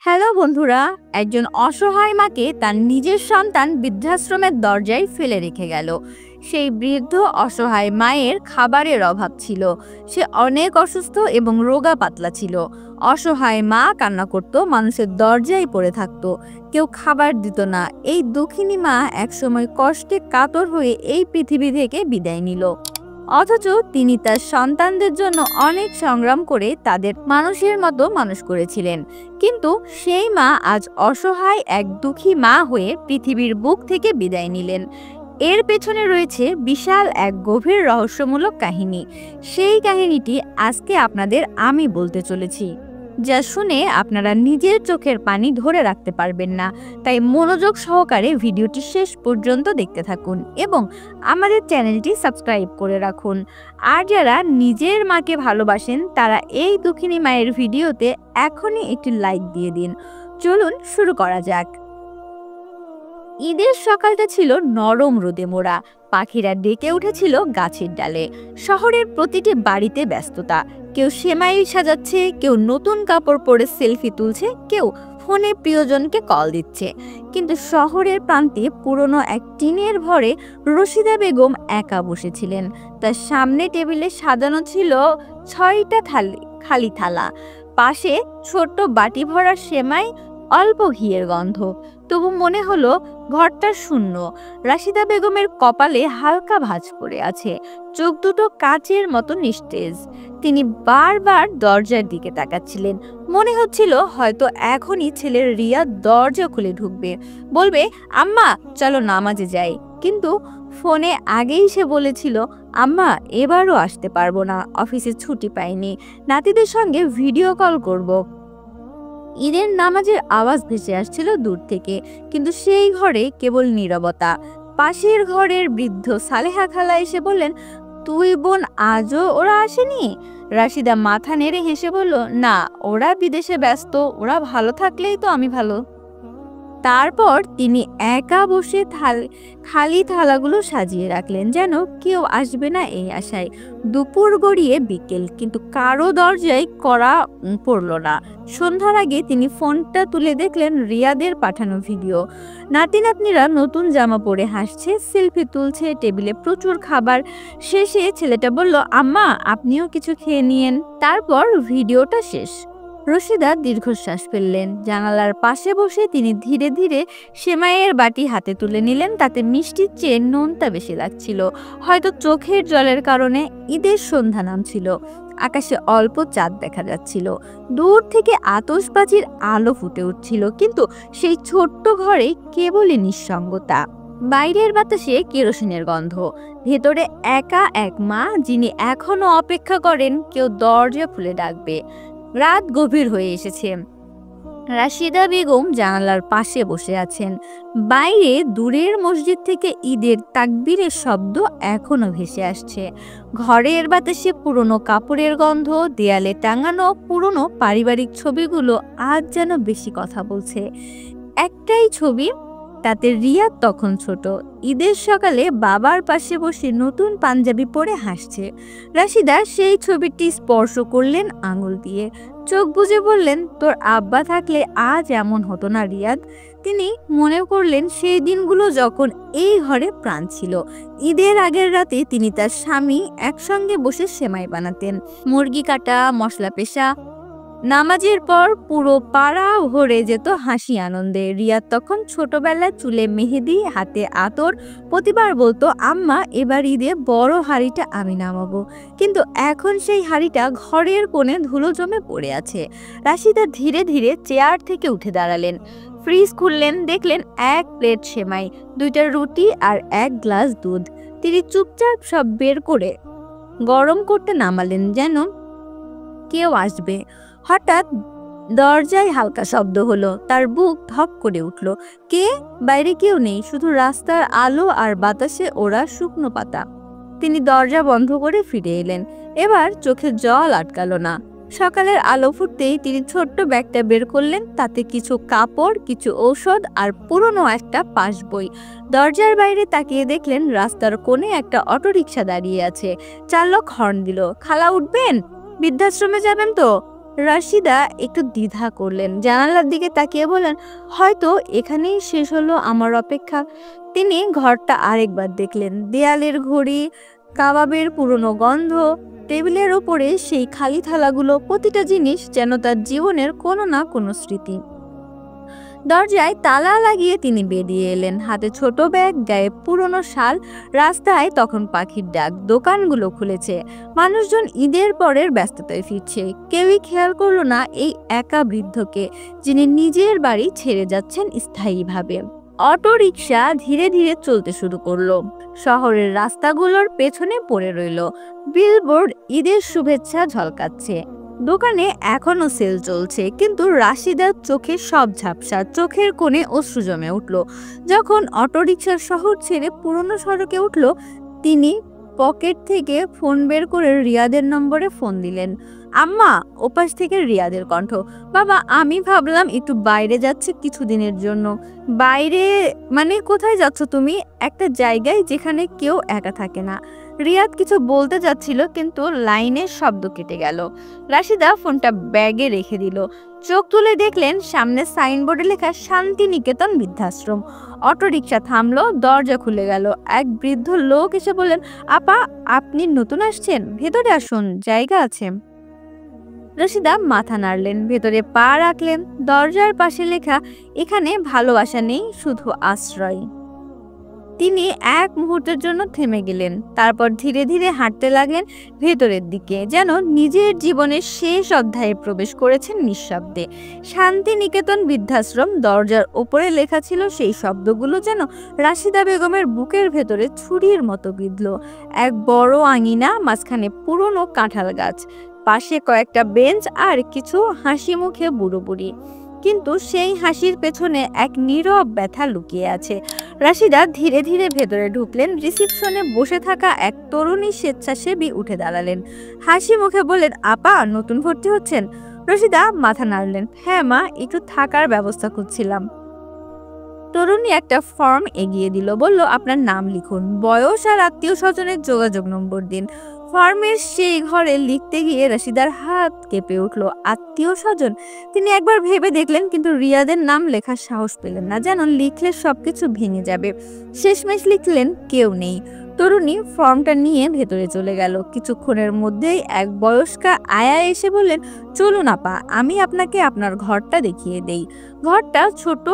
Hello বন্ধুরা, একজন অসহায় মাকে তার নিজের সন্তান বৃদ্ধাশ্রমের দরজায় ফেলে রেখে গেল। সেই বৃদ্ধ অসহায় মায়ের খাবারের অভাব ছিল। সে অনেক অসুস্থ এবং রোগা পাতলা ছিল। অসহায় মা কান্না করত, মানুষের দরজায় পড়ে থাকতো, কেউ খাবার দিত না। এই দুঃখিনী মা একসময় কষ্টে কাতর হয়ে এই পৃথিবী থেকে বিদায় নিল। অথচ তিনি তার সন্তানদের জন্য অনেক সংগ্রাম করে তাদের মানুষের মতো মানুষ করেছিলেন। কিন্তু সেই মা আজ অসহায় এক দুঃখী মা হয়ে পৃথিবীর বুক থেকে বিদায় নিলেন। এর পেছনে রয়েছে বিশাল এক গভীর রহস্যমূলক কাহিনী। সেই কাহিনীটি আজকে আপনাদের আমি বলতে চলেছি, যা শুনে আপনারা নিজের চোখের পানি ধরে রাখতে পারবেন না। তাই মনোযোগ সহকারে ভিডিওটি শেষ পর্যন্ত দেখতে থাকুন এবং আমাদের চ্যানেলটি সাবস্ক্রাইব করে রাখুন। আর যারা নিজের মাকে ভালোবাসেন তারা এই দুঃখিনী মায়ের ভিডিওতে এখনই একটি লাইক দিয়ে দিন। চলুন শুরু করা যাক। ঈদের সকালটা ছিল নরম রোদে মোড়া। পাখিরা ডেকে উঠেছিল গাছের ডালে। শহরের প্রতিটি বাড়িতে ব্যস্ততা। কেউ সেমাই সাজাচ্ছে, কেউ নতুন কাপড় পরে সেলফি তুলছে, কেউ ফোনে প্রিয়জনকে কল দিচ্ছে। কিন্তু শহরের প্রান্তে পুরনো এক টিনের ঘরে রশিদা বেগম একা বসেছিলেন। তার সামনে টেবিলে সাজানো ছিল 6টা খালি থালা, পাশে ছোট্ট বাটি ভরা সেমাই, অল্প ঘিয়ের গন্ধ। তবু মনে হলো ঘরটা শূন্য। রাশিদা বেগমের কপালে হালকা ভাঁজ পড়ে আছে, চোখ দুটো কাচের মতো নিস্তেজ। তিনি বারবার দরজার দিকে তাকাচ্ছিলেন। মনে হচ্ছিল হয়তো এখনই ছেলের রিয়া দরজা খুলে ঢুকবে, বলবে, আম্মা চলো নামাজে যাই। কিন্তু ফোনে আগেই সে বলেছিল, আম্মা এবারও আসতে পারবো না, অফিসে ছুটি পাইনি, নাতিদের সঙ্গে ভিডিও কল করব। ঈদের নামাজের আওয়াজ ভেসে আসছিল দূর থেকে, কিন্তু সেই ঘরে কেবল নীরবতা। পাশের ঘরের বৃদ্ধ সালেহা খালা এসে বললেন, তুই বোন আজও ওরা আসেনি? রাশিদা মাথা নেড়ে হেসে বলল, না, ওরা বিদেশে ব্যস্ত, ওরা ভালো থাকলেই তো আমি ভালো। তারপর তিনি একা বসে খালি থালাগুলো সাজিয়ে রাখলেন, যেন কেউ আসবে না এই আশায়। দুপুর গড়িয়ে বিকেল, কিন্তু কারো দরজায় কড়া পড়ল না। সন্ধ্যার আগে তিনি ফোনটা তুলে দেখলেন রিয়াদের পাঠানো ভিডিও। নাতি নাতনিরা নতুন জামা পরে হাসছে, সেলফি তুলছে, টেবিলে প্রচুর খাবার। শেষে ছেলেটা বলল, আম্মা আপনিও কিছু খেয়ে নিয়েন। তারপর ভিডিওটা শেষ। রশিদা দীর্ঘশ্বাস ফেললেন। জানালার পাশে বসে তিনি ধীরে ধীরে সেমাইয়ের বাটি হাতে তুলে নিলেন। তাতে মিষ্টির চেয়ে নোনতা বেশি লাগছিল। হয়তো চোখের জলের কারণে। ঈদের সন্ধ্যা নামছিল। আকাশে অল্প চাঁদ দেখা যাচ্ছিল। দূর থেকে আতশবাজির আলো ফুটে উঠছিল, কিন্তু সেই ছোট্ট ঘরে কেবলই নিঃসঙ্গতা। বাইরের বাতাসে কেরোসিনের গন্ধ। ভেতরে একা এক মা, যিনি এখনো অপেক্ষা করেন কেউ দরজা খুলে ডাকবে। রাত গভীর হয়ে এসেছে। রাশিদা বেগম জানালার পাশে বসে আছেন। বাইরে দূরের মসজিদ থেকে ঈদের তাকবীরের শব্দ এখনো ভেসে আসছে। ঘরের বাতাসে পুরনো কাপড়ের গন্ধ। দেয়ালে টাঙানো পুরনো পারিবারিক ছবিগুলো আজ যেন বেশি কথা বলছে। একটাই ছবি, তাতে রিয়া তখন ছোট, ঈদের সকালে বাবার পাশে বসে নতুন পাঞ্জাবি পরে হাসছে। রাশিদা সেই ছবিটি স্পর্শ করলেন আঙুল দিয়ে। চোখ বুজে বললেন, তোর আব্বা থাকলে আজ এমন হতো না রিয়াদ। তিনি মনে করলেন সেই দিনগুলো যখন এই ঘরে প্রাণ ছিল। ঈদের আগের রাতে তিনি তার স্বামী একসঙ্গে বসে সেমাই বানাতেন, মুরগি কাটা, মশলা পেশা। নামাজের পর পুরো পাড়া ভরে যেত হাসি আনন্দে। রিয়াদ তখন ছোটবেলায় চুলে মেহেদি, হাতে আতর। প্রতিবার বলতো, আম্মা এবার ঈদে বড় হাঁড়িটা আমি নামাবো। কিন্তু এখন সেই হাঁড়িটা ঘরের কোণে ধুলো জমে পড়ে আছে। রাশিদা ধীরে ধীরে চেয়ার থেকে উঠে দাঁড়ালেন। ফ্রিজ খুললেন, দেখলেন 1 প্লেট সেমাই, 2টা রুটি আর 1 গ্লাস দুধ। তিনি চুপচাপ সব বের করে গরম করতে নামালেন, যেন কেউ আসবে। হঠাৎ দরজায় হালকা শব্দ হলো। তার বুক ধক করে উঠল। কে? বাইরে কেউ নেই, শুধু রাস্তার আলো আর বাতাসে ওরা শুকনো পাতা। তিনি দরজা বন্ধ করে ফিরে এলেন। এবার চোখে জল আটকালো না। সকালের আলো ফুটতেই তিনি ছোট্ট ব্যাগটা বের করলেন। তাতে কিছু কাপড়, কিছু ঔষধ আর পুরনো একটা পাস বই। দরজার বাইরে তাকিয়ে দেখলেন রাস্তার কোণে একটা অটোরিকশা দাঁড়িয়ে আছে। চালক হর্ন দিল, খালা উঠবেন? বৃদ্ধাশ্রমে যাবেন তো? রাশিদা একটু দ্বিধা করলেন, জানালার দিকে তাকিয়ে বললেন, হয়তো এখানেই শেষ হলো আমার অপেক্ষা। তিনি ঘরটা আরেকবার দেখলেন, দেয়ালের ঘড়ি, কাবাবের পুরনো গন্ধ, টেবিলের ওপরে সেই খালি থালাগুলো, প্রতিটা জিনিস যেন তার জীবনের কোনো না কোনো স্মৃতি। দরজায় তালা লাগিয়ে তিনি বেরিয়ে এলেন, হাতে ছোট ব্যাগ, গায়ে পুরনো শাল। রাস্তায় তখন পাখির ডাক, দোকানগুলো খুলেছে, মানুষজন ঈদের পরের ব্যস্ততায় ফিরছে। কেউই খেয়াল করলো না এই একা বৃদ্ধকে, যিনি নিজের বাড়ি ছেড়ে যাচ্ছেন স্থায়ীভাবে। অটো রিকশা ধীরে ধীরে চলতে শুরু করলো, শহরের রাস্তাগুলোর পেছনে পড়ে রইল। বিলবোর্ড ঈদের শুভেচ্ছা ঝলকাচ্ছে, দোকানে এখনো সেল চলছে, কিন্তু রাশিদার চোখে সব ঝাপসা, চোখের কোণে অশ্রু জমে উঠল। যখন অটোরিকশার শহর ছেড়ে পুরনো সড়কে উঠল, তিনি পকেট থেকে ফোন বের করে রিয়াদের নম্বরে ফোন দিলেন। আম্মা, ওপাশ থেকে রিয়াদের কণ্ঠ। বাবা, আমি ভাবলাম একটু বাইরে যাচ্ছে কিছুদিনের জন্য। বাইরে মানে কোথায় যাচ্ছ তুমি? একটা জায়গায় যেখানে কেউ একা থাকে না। রিয়াদ কিছু বলতে যাচ্ছিল, কিন্তু লাইনের শব্দ কেটে গেল। রাশিদা ফোনটা ব্যাগে রেখে দিল, চোখ তুলে দেখলেন সামনে সাইনবোর্ডে লেখা শান্তিনিকেতন বৃদ্ধাশ্রম। অটোরিকশা থামলো, দরজা খুলে গেল। এক বৃদ্ধ লোক এসে বললেন, আপা, আপনি নতুন আসছেন, ভেতরে আসুন, জায়গা আছে। রশিদা মাথা নাড়লেন, ভেতরে পা রাখলেন। দরজার পাশে লেখা, এখানে ভালোবাসা নেই, শুধু আশ্রয়। তিনি এক মুহূর্তের জন্য থেমে গেলেন, তারপর ধীরে ধীরে হাঁটতে লাগলেন ভেতরের দিকে, যেন নিজের জীবনের শেষ অধ্যায়ে প্রবেশ করেছেন নিঃশব্দে। শান্তিনিকেতন বৃদ্ধাশ্রম, দরজার ওপরে লেখা ছিল সেই শব্দগুলো যেন রাশিদা বেগমের বুকের ভেতরে ছুরির মতো বিঁধল। এক বড় আঙিনা, মাঝখানে পুরনো কাঁঠাল গাছ, পাশে কয়েকটা বেঞ্চ আর কিছু হাসি মুখে বুড়ো বুড়ি, কিন্তু সেই হাসির পেছনে এক নীরব ব্যথা লুকিয়ে আছে। রাশিদা ধীরে ধীরে ভেতরে ঢুকলেন। রিসিপশনে বসে থাকা এক তরুণী স্বেচ্ছাসেবী উঠে দাঁড়ালেন, হাসি মুখে বললেন, আপা, নতুন ভর্তি হচ্ছেন? রশিদা মাথা নাড়লেন, হ্যাঁ মা, একটু থাকার ব্যবস্থা করছিলাম। তরুণী একটা ফর্ম এগিয়ে দিল, বলল, আপনার নাম লিখুন, বয়স আর আত্মীয় স্বজনের যোগাযোগ নম্বর দিন। ফর্মের সেই ঘরে লিখতে গিয়ে রাশিদার হাত কেঁপে উঠল। আত্মীয় স্বজন? তিনি একবার ভেবে দেখলেন, কিন্তু রিয়াদের নাম লেখার সাহস পেলেন না, যেন লিখলে সবকিছু ভেঙে যাবে। শেষমেশ লিখলেন, কেউ নেই। তরুণী ফর্মটা নিয়ে ভেতরে চলে গেল। কিছুক্ষণের মধ্যেই এক বয়স্কা আয়া এসে বললেন, চলুন আপা, আমি আপনাকে আপনার ঘরটা দেখিয়ে দেই। ঘরটা ছোট,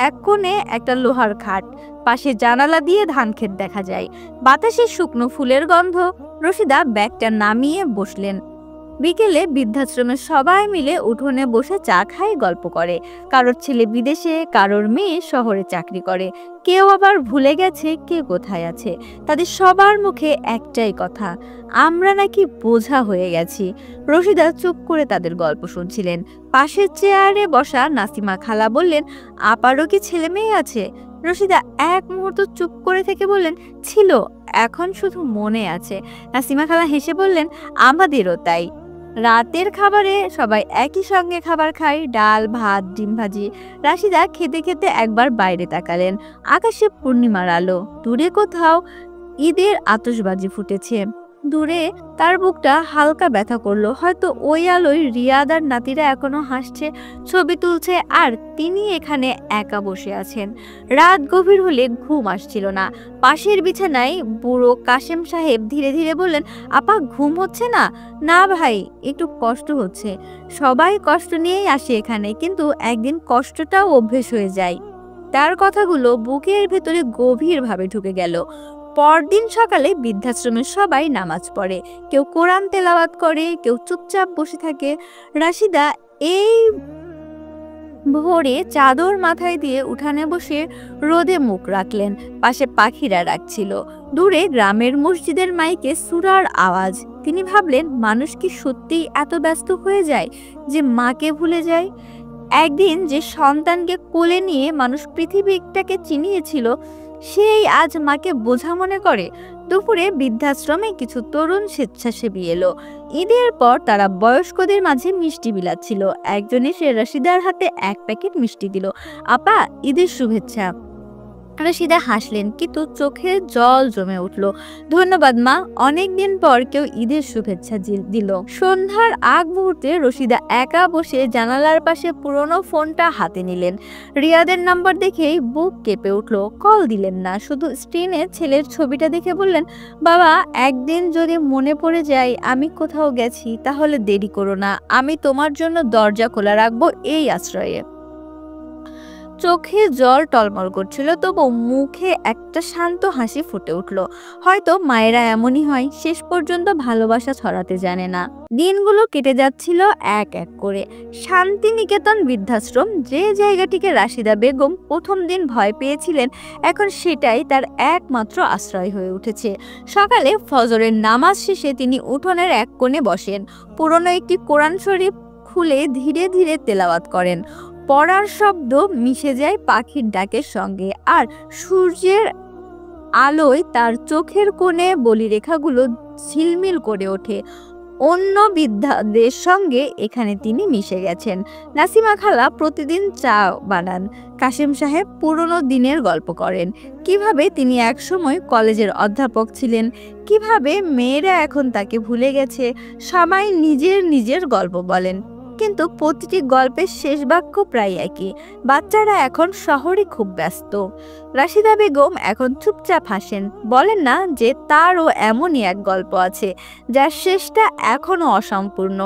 এক কোণে একটা লোহার খাট, পাশে জানালা দিয়ে ধান ক্ষেত দেখা যায়, বাতাসে শুকনো ফুলের গন্ধ। রশিদা ব্যাগটা নামিয়ে বসলেন। বিকেলে বৃদ্ধাশ্রমের সবাই মিলে উঠোনে বসে চা খায়, গল্প করে। কারোর ছেলে বিদেশে, কারোর মেয়ে শহরে চাকরি করে, কেউ আবার ভুলে গেছে কে কোথায় আছে। তাদের সবার মুখে একটাই কথা, আমরা নাকি বোঝা হয়ে গেছি। রশিদা চুপ করে তাদের গল্প শুনছিলেন। পাশের চেয়ারে বসা নাসিমা খালা বললেন, আপারও কি ছেলে মেয়ে আছে? রশিদা এক মুহূর্ত চুপ করে থেকে বললেন, ছিল, এখন শুধু মনে আছে। নাসিমা খালা হেসে বললেন, আমাদেরও তাই। রাতের খাবারে সবাই একই সঙ্গে খাবার খায়, ডাল, ভাত, ডিম ভাজি। রাশিদা খেতে খেতে একবার বাইরে তাকালেন, আকাশে পূর্ণিমার আলো, দূরে কোথাও ঈদের আতশবাজি ফুটেছে। দূরে তার বুকটা হালকা ব্যথা করলো, হয়তো ওই আলোয় রিয়াদ আর নাতিরা এখনো হাসছে, ছবি তুলছে, আর তিনি এখানে একা বসে আছেন। রাত গভীর হলে ঘুম আসছিল না। পাশের বিছানায় বুড়ো কাশেম সাহেব ধীরে ধীরে বললেন, আপা, ঘুম হচ্ছে না? না ভাই, একটু কষ্ট হচ্ছে। সবাই কষ্ট নিয়েই আসে এখানে, কিন্তু একদিন কষ্টটাও অভ্যেস হয়ে যায়। তার কথাগুলো বুকের ভেতরে গভীরভাবে ঢুকে গেল। পরদিন সকালে বৃদ্ধাশ্রমের সবাই নামাজ পড়ে, কেউ কোরআন তেলাওয়াত করে, কেউ চুপচাপ বসে থাকে। রাশিদা এই ভোরে চাদর মাথায় দিয়ে উঠানে বসে রোদে মুখ রাখলেন। পাশে পাখিরা রাখছিল, দূরে গ্রামের মসজিদের মাইকে সূরার আওয়াজ। তিনি ভাবলেন, মানুষ কি সত্যিই এত ব্যস্ত হয়ে যায় যে মাকে ভুলে যায়? একদিন যে সন্তানকে কোলে নিয়ে মানুষ পৃথিবীটাকে চিনিয়েছিল, সেই আজ মাকে বোঝা মনে করে। দুপুরে বৃদ্ধাশ্রমে কিছু তরুণ স্বেচ্ছাসেবী এলো। ঈদের পর তারা বয়স্কদের মাঝে মিষ্টি বিলাচ্ছিল। একজন এসে রাশিদার হাতে এক প্যাকেট মিষ্টি দিল, আপা, ঈদের শুভেচ্ছা। রশিদা হাসলেন, কিন্তু চোখে জল জমে উঠল। ধন্যবাদ মা, অনেকদিন পর কেউ ঈদের শুভেচ্ছা দিল। সন্ধ্যার আগ মুহূর্তে রশিদা একা বসে জানালার পাশে পুরনো ফোনটা হাতে নিলেন। রিয়াদের নাম্বার দেখেই বুক কেঁপে উঠল। কল দিলেন না, শুধু স্ক্রিনে ছেলের ছবিটা দেখে বললেন, বাবা একদিন যদি মনে পড়ে যায় আমি কোথাও গেছি, তাহলে দেরি করো না, আমি তোমার জন্য দরজা খোলা রাখবো এই আশ্রয়ে। চোখে জল টলমল করছিল, তবু মুখে একটা শান্ত হাসি ফুটে উঠল। হয়তো মায়েরা এমনই হয়, শেষ পর্যন্ত ভালোবাসা ছড়াতে জানে না। দিনগুলো কেটে যাচ্ছিল এক এক করে। শান্তিনিকেতন বৃদ্ধাশ্রম, যে জায়গাটিকে রাশিদা বেগম প্রথম দিন ভয় পেয়েছিলেন, এখন সেটাই তার একমাত্র আশ্রয় হয়ে উঠেছে। সকালে ফজরের নামাজ শেষে তিনি উঠোনের এক কোণে বসেন, পুরনো একটি কোরআন শরীফ খুলে ধীরে ধীরে তেলাওয়াত করেন। পড়ার শব্দ মিশে যায় পাখির ডাকের সঙ্গে, আর সূর্যের আলোয় তার চোখের কোণে বলিরেখাগুলো ঝিলমিল করে ওঠে। অন্য বৃদ্ধাদের সঙ্গে এখানে তিনি মিশে গেছেন। নাসিমা খালা প্রতিদিন চা বানান, কাশেম সাহেব পুরনো দিনের গল্প করেন, কিভাবে তিনি একসময় কলেজের অধ্যাপক ছিলেন, কিভাবে মেয়েরা এখন তাকে ভুলে গেছে। সবাই নিজের নিজের গল্প বলেন, কিন্তু প্রতিটি গল্পের শেষ বাক্য প্রায় একই, বাচ্চারা এখন শহরে খুব ব্যস্ত। রাশিদা বেগম এখন চুপচাপ হাসেন, বলেন না যে তারও এমনই এক গল্প আছে যার শেষটা এখনো অসম্পূর্ণ।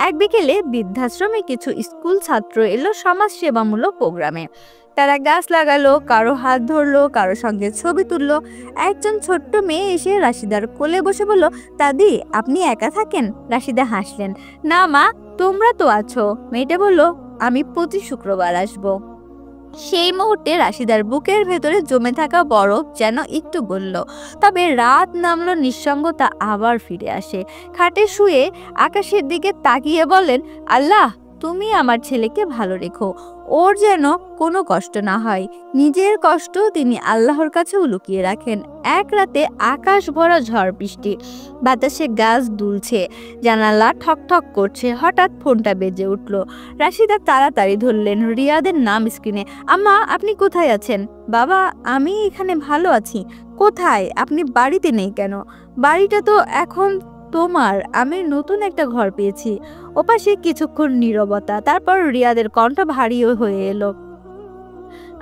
এক বিকেলে বৃদ্ধাশ্রমে কিছু স্কুল ছাত্র এলো সমাজসেবামূলক প্রোগ্রামে। তারা গাছ লাগালো, কারো হাত ধরলো, কারো সঙ্গে ছবি তুললো। একজন ছোট্ট মেয়ে এসে রাশিদার কোলে বসে বলল, দাদি আপনি একা থাকেন? রাশিদা হাসলেন, না মা, তোমরা তো আছো। মেয়েটা বলল, আমি প্রতি শুক্রবার আসবো। সেই মুহূর্তে রাশিদার বুকের ভেতরে জমে থাকা বরফ যেন একটু গলল। তবে রাত নামলো, নিঃসঙ্গতা আবার ফিরে আসে। খাটে শুয়ে আকাশের দিকে তাকিয়ে বলেন, আল্লাহ তুমি আমার ছেলেকে ভালো রেখো, ওর যেন কোনো কষ্ট না হয়। নিজের কষ্ট তিনি আল্লাহর কাছেও লুকিয়ে রাখেন। এক রাতে আকাশ ভরা ঝড় বৃষ্টি, বাতাসে গাছ দুলছে, জানালা ঠকঠক করছে। হঠাৎ ফোনটা বেজে উঠল। রাশিদা তাড়াতাড়ি ধরলেন, রিয়াদের নাম স্ক্রিনে। আম্মা আপনি কোথায় আছেন? বাবা আমি এখানে ভালো আছি। কোথায়? আপনি বাড়িতে নেই কেন? বাড়িটা তো এখন তোমার, আমি নতুন একটা ঘর পেয়েছি। ওপাশে কিছুক্ষণ নীরবতা, তারপর রিয়াদের কণ্ঠ ভারী হয়ে এলো,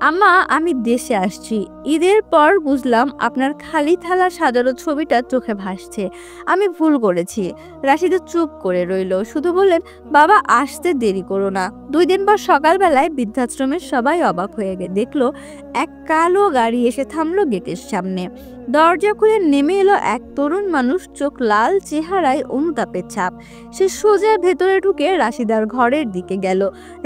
আম্মা আমি দেশে আসছি। ঈদের পর বুঝলাম আপনার খালি থালা সাজানো ছবিটা চোখে ভাসছে, আমি ভুল করেছি। রাশিদা চুপ করে রইল, শুধু বললেন, বাবা আসতে দেরি করো না। 2 দিন পর সকালবেলায় বৃদ্ধাশ্রমের সবাই অবাক হয়ে দেখলো এক কালো গাড়ি এসে থামলো গেটের সামনে। দরজা খুলে নেমে এলো এক তরুণ মানুষ, চোখ লাল, চেহারায় অনুতাপের ছাপ। সে সোজা ভেতরে ঢুকে রাশিদার ঘরের দিকে গেল।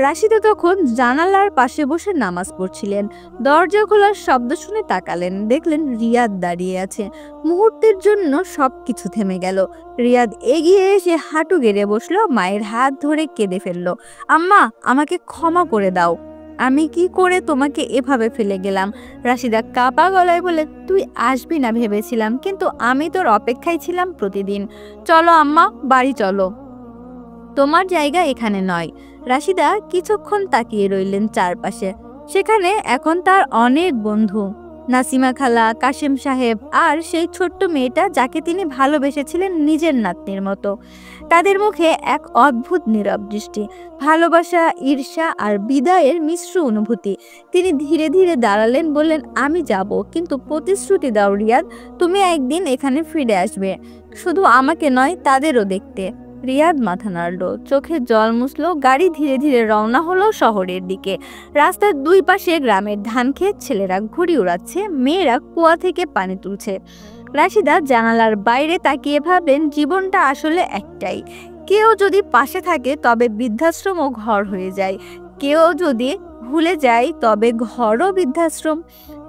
রাশিদা তখন জানালার পাশে বসে নামাজ পড়ছিলেন। দরজা খোলার শব্দ শুনে তাকালেন, দেখলেন রিয়াদ দাঁড়িয়ে আছে। মুহূর্তের জন্য সবকিছু থেমে গেল। রিয়াদ এগিয়ে এসে হাঁটু গেড়ে বসলো, মায়ের হাত ধরে কেঁদে ফেললো। আম্মা আমাকে ক্ষমা করে দাও, আমি কি করে তোমাকে এভাবে ফেলে গেলাম। রাশিদা কাঁপা গলায় বলে, তুই আসবি না ভেবেছিলাম, কিন্তু আমি তোর অপেক্ষায় ছিলাম প্রতিদিন। চলো আম্মা, বাড়ি চলো, তোমার জায়গা এখানে নয়। রাশিদা কিছুক্ষণ তাকিয়ে রইলেন চারপাশে। সেখানে এখন তার অনেক বন্ধু, নাসিমা খালা, কাশেম সাহেব, আর সেই ছোট্ট মেয়েটা যাকে তিনি ভালোবেসেছিলেন নিজের নাতনির মতো। তাদের মুখে এক অদ্ভুত নীরব দৃষ্টি, ভালোবাসা, ঈর্ষা আর বিদায়ের মিশ্র অনুভূতি। তিনি ধীরে ধীরে দাঁড়ালেন, বললেন, আমি যাব, কিন্তু প্রতিশ্রুতি দাও রিয়াদ, তুমি একদিন এখানে ফিরে আসবে, শুধু আমাকে নয় তাদেরও দেখতে। রিয়াদ মাথা নাড়ল, চোখে জল মুছল। গাড়ি ধীরে ধীরে রওনা হলো শহরের দিকে। রাস্তার 2 পাশে গ্রামের ধান ক্ষেত, ছেলেরা ঘুড়ি উড়াচ্ছে, মেয়েরা কুয়া থেকে পানি তুলছে। রাশিদা জানালার বাইরে তাকিয়ে ভাবেন, জীবনটা আসলে একটাই। কেউ যদি পাশে থাকে তবে বৃদ্ধাশ্রমও ঘর হয়ে যায়, কেউ যদি ভুলে যায় তবে ঘরও বৃদ্ধাশ্রম।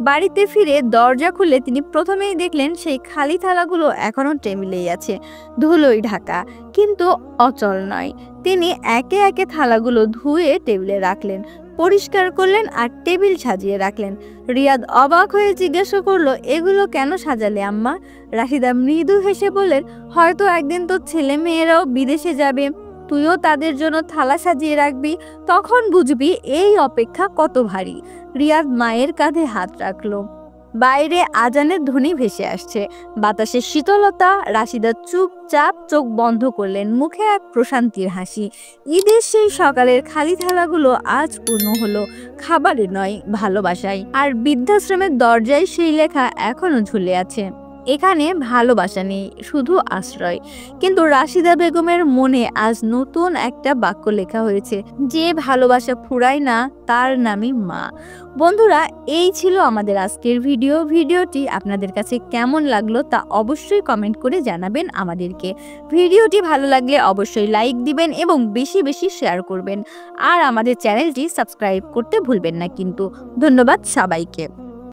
বাড়িতে ফিরে দরজা খুলে তিনি প্রথমেই দেখলেন সেই খালি থালাগুলো এখনো টেবিলেই আছে, ধুলোয় ঢাকা, কিন্তু অচল নয়। তিনি একে একে থালাগুলো ধুয়ে টেবিলে রাখলেন, পরিষ্কার করলেন আর টেবিল সাজিয়ে রাখলেন। রিয়াদ অবাক হয়ে জিজ্ঞাসা করলো, এগুলো কেন সাজালে আম্মা? রাশিদা মৃদু হেসে বললেন, হয়তো একদিন তো ছেলে মেয়েরাও বিদেশে যাবে, তুইও তাদের জন্য থালা সাজিয়ে রাখবি, তখন বুঝবি এই অপেক্ষা কত ভারী। রিয়াদ মায়ের কাঁধে হাত রাখলো। বাইরে আজানের ধ্বনি ভেসে আসছে, বাতাসের শীতলতা। রাশিদা চুপচাপ চোখ বন্ধ করলেন, মুখে এক প্রশান্তির হাসি। ঈদের সেই সকালের খালি থালাগুলো আজ পূর্ণ হলো, খাবারে নয়, ভালোবাসায়। আর বৃদ্ধাশ্রমের দরজায় সেই লেখা এখনো ঝুলে আছে, এখানে ভালোবাসা নেই, শুধু আশ্রয়। কিন্তু রাশিদা বেগমের মনে আজ নতুন একটা বাক্য লেখা হয়েছে, যে ভালোবাসা ফুরায় না তার নামই মা। বন্ধুরা, এই ছিল আমাদের আজকের ভিডিওটি আপনাদের কাছে কেমন লাগলো তা অবশ্যই কমেন্ট করে জানাবেন আমাদেরকে। ভিডিওটি ভালো লাগলে অবশ্যই লাইক দিবেন এবং বেশি বেশি শেয়ার করবেন। আর আমাদের চ্যানেলটি সাবস্ক্রাইব করতে ভুলবেন না কিন্তু। ধন্যবাদ সবাইকে।